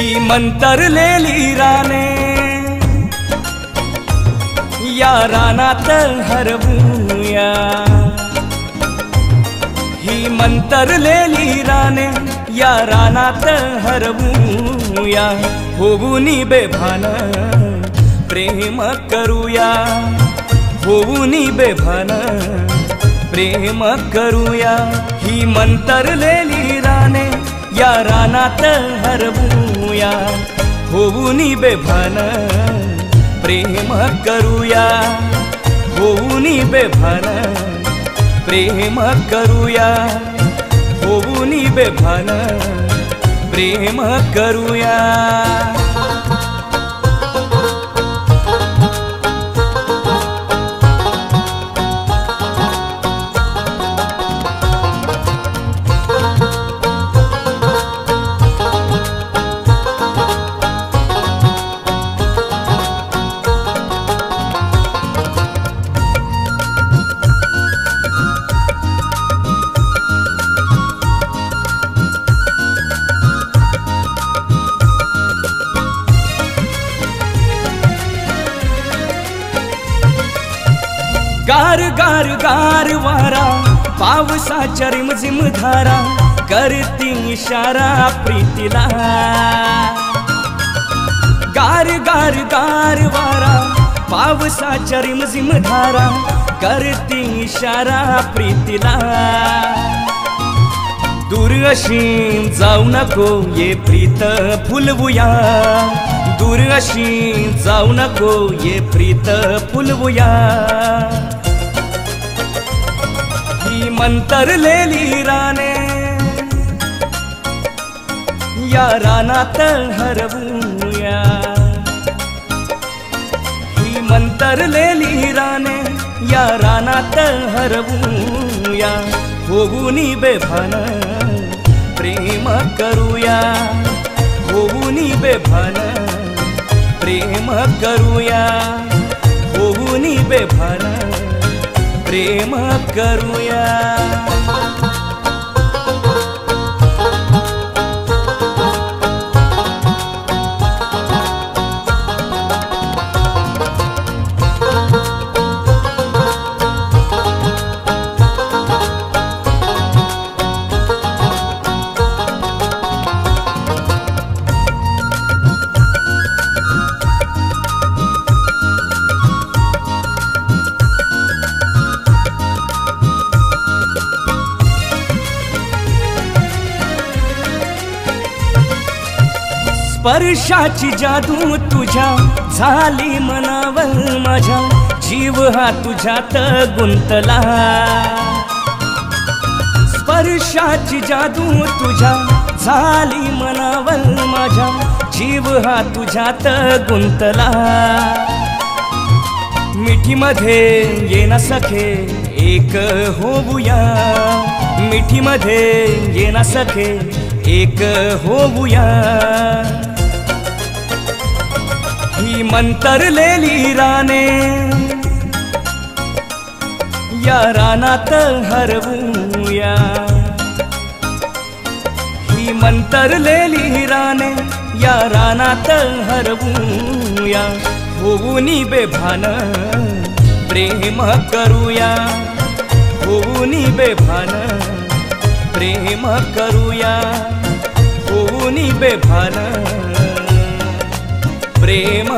ही मंतरलेली राने या रानात हरवूया। ही मंतरलेली राने या रानात हरवूया। होऊनी बेभान प्रेम करूया। होऊनी बेभान प्रेम करूया। ही मंतरलेली राने या रानात हरवूया। होऊनी बेभान प्रेम करूया। होऊनी बेभान प्रेम करूया। होऊनी बेभान प्रेम करूया। गार गार गार वारा पावसाच्या रिमझिम धारा करती इशारा प्रीतीला। गार गार गार वारा पावसाच्या रिमझिम धारा करती इशारा प्रीतीला। दूर अशी जाऊ नको ये प्रीत फुलवूया। दूर अशी जाऊ नको ये प्रीत फुलवूया। ही मंतरलेली राने या रानात हरवूया। ही मंतरलेली राने या रानात हरवूया। होऊनी बेभान प्रेम करूया। होऊनी बेभान प्रेम करूया। होऊनी बेभान प्रेम करूया। स्पर्शाची जादू तुझ्या झाली मनावर माझ्या। जीव हा तुझ्यात गुंतला। स्पर्शाची जादू तुझ्या झाली मनावर माझ्या। जीव हा तुझ्यात गुंतला। मिठीमध्ये ये ना सखे एक होऊया। मिठीमध्ये ये ना सखे एक होऊया। ही मंतरलेली राने या रानात हरवूया। ही मंतरलेली राने या रानात हरवूया। होऊनी बेभान प्रेम करूया। होऊनी बेभान प्रेम करूया। होऊनी बेभान प्रेम